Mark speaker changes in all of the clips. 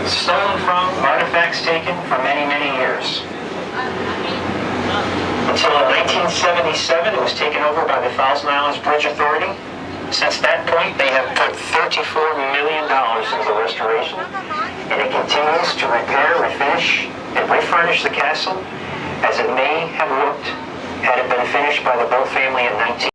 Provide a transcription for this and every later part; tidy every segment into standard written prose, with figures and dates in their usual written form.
Speaker 1: stolen from, artifacts taken for many, many years. Until in 1977, it was taken over by the Thousand Islands Bridge Authority. Since that point, they have put $34 million into the restoration, and it continues to repair, refinish, and refurnish the castle as it may have looked had it been finished by the Bow family in 19...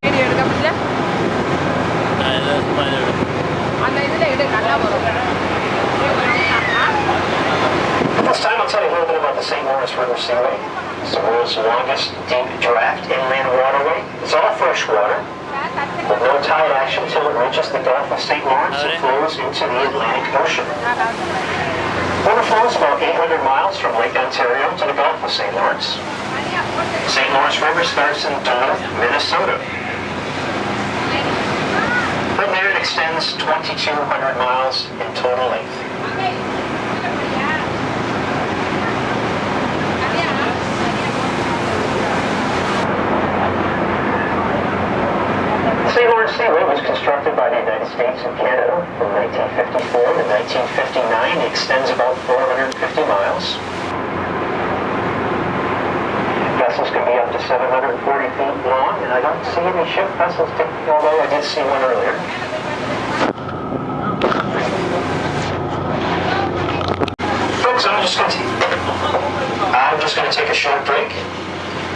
Speaker 1: This time I'll tell you a little bit about the St. Lawrence River Seaway. It's the world's longest deep draft inland waterway. It's all fresh water, with no tide action until it reaches the Gulf of St. Lawrence and flows into the Atlantic Ocean. The river flows about 800 miles from Lake Ontario to the Gulf of St. Lawrence. St. Lawrence River starts in Duluth, Minnesota. From there it extends 2,200 miles in total length. The St. Lawrence Seaway was constructed by the United States and Canada from 1954 to 1959. It extends about 450 miles. Vessels can be up to 740 feet long, and I don't see any ship vessels, although I did see one earlier. Folks, I'm just going to take a short break,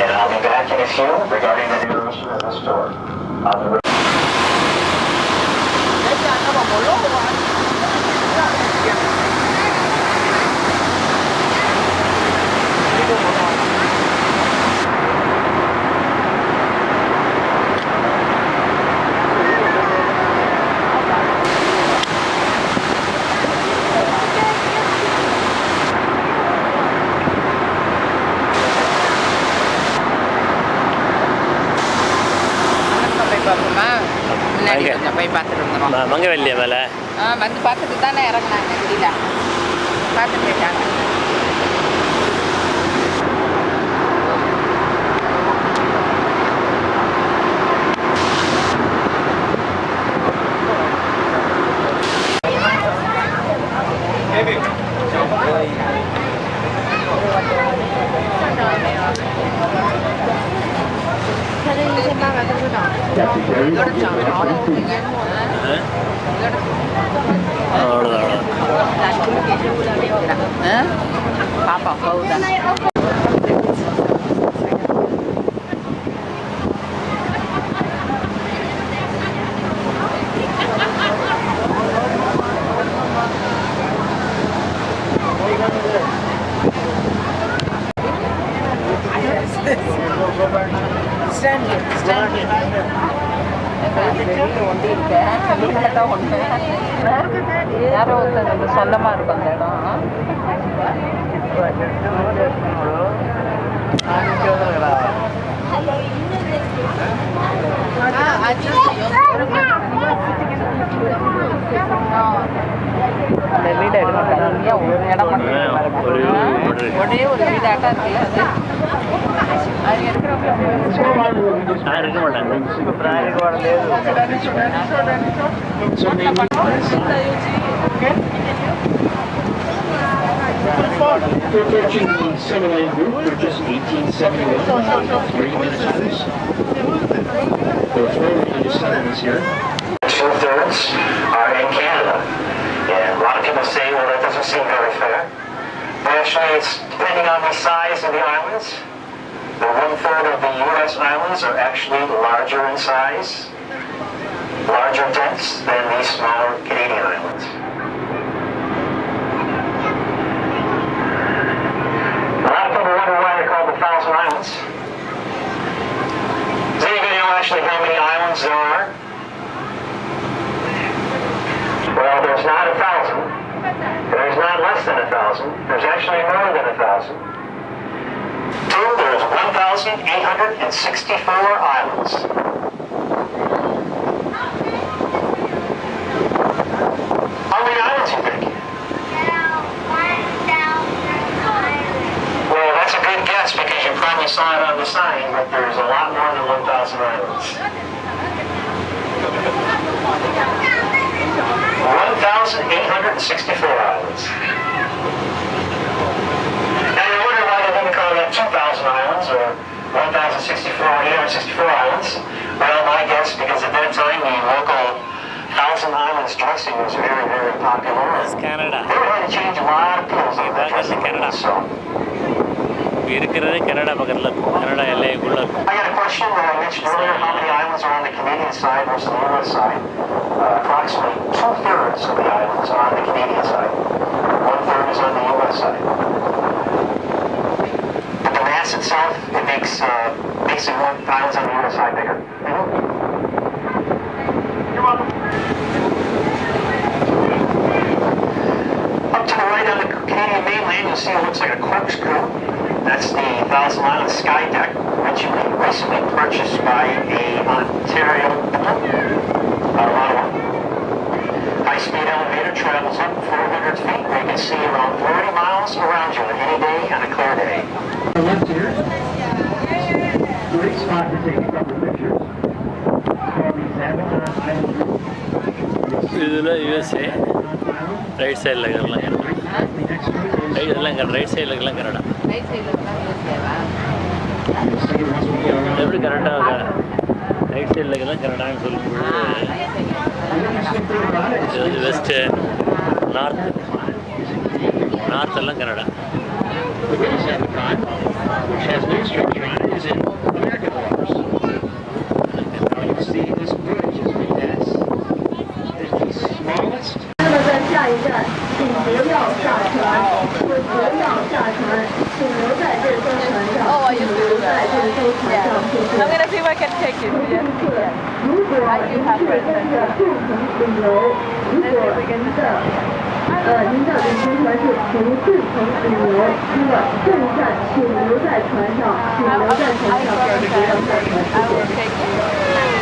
Speaker 1: and I'll be back in a few regarding the narration of the story.
Speaker 2: மங்கவெல்லியா மேலே
Speaker 3: வந்து பார்த்துட்டு தானே இறங்கினாங்க வெளியில பார்த்துட்டு இருக்காங்க. பாப்பா போகுதான் யாரோ ஒருத்தர் சொந்தமா இருக்கும் அந்த இடம். அந்த வீடு எடுக்க ஒரு இடம் மட்டும் ஒரே ஒரு வீடாட்டம் இருக்குல்ல அது இருக்க மாட்டாங்க.
Speaker 1: We're approaching the Summerland Group. They're just 1871, 3 ministers. There are 4 settlements here. 2/3 are in Canada. And a lot of people say, well, that doesn't seem very fair. But actually, it's depending on the size of the islands. The 1/3 of the U.S. islands are actually larger in size, larger dense than these smaller Canadian islands. A lot of people wonder why they're called the Thousand Islands. Does anybody know actually how many islands there are? Well, there's not 1,000. There's not less than 1,000. There's actually more than 1,000. There's 1,864 islands. How many islands do you think? Well, that's a good guess because you probably saw it on the sign, but there's a lot more than 1,000 islands. 1,000 2,864 islands. Now you wonder why they didn't call that 2,000 islands or 864 islands. Well, my guess, because at that time the local Thousand Islands dressing was very, very popular.
Speaker 2: It's Canada.
Speaker 1: They had to change a lot of pills on that dressing.
Speaker 2: Canada.
Speaker 1: So.
Speaker 2: இருக்கிறது Canada பக்கத்தில் இருக்கும் Canada எல்லைக்குள்ளே இருக்கும்.
Speaker 1: I got a question that I mentioned earlier. How many islands are on the Canadian side versus the U.S. side? Approximately 2/3 of the islands are on the Canadian side. 1/3 is on the U.S. side. But the mass itself, it makes the islands on the U.S. side bigger. You're welcome. Up to the right on the Canadian mainland, you'll see it looks like a corkscrew. That's the Thousand Islands Sky Deck, which was recently purchased by a Ontario Ottawa. High-speed elevator travels up 400 feet, where you can see around 40 miles around you on any day on a clear day. Left here, great spot to take a couple pictures.
Speaker 2: இதில் USA right சைடில் இருக்கிறலாம் right சைடில் இருக்கலாம் Canada. எப்படி கரெக்டாக right சைடில் இருக்கலாம் கனடான்னு சொல்லும்போது இது வந்து வெஸ்ட்டு நார்த்தெல்லாம் Canada.
Speaker 3: Oh, I used to do that. Yeah. I'm gonna see if I can take it. Yeah. I do have friends that do that. Let's see if we can do that.
Speaker 4: 您的旅行团是从顺城旅游出了正站，请留在船上，请留在船上，不要下船。
Speaker 3: I will take it.
Speaker 2: 네.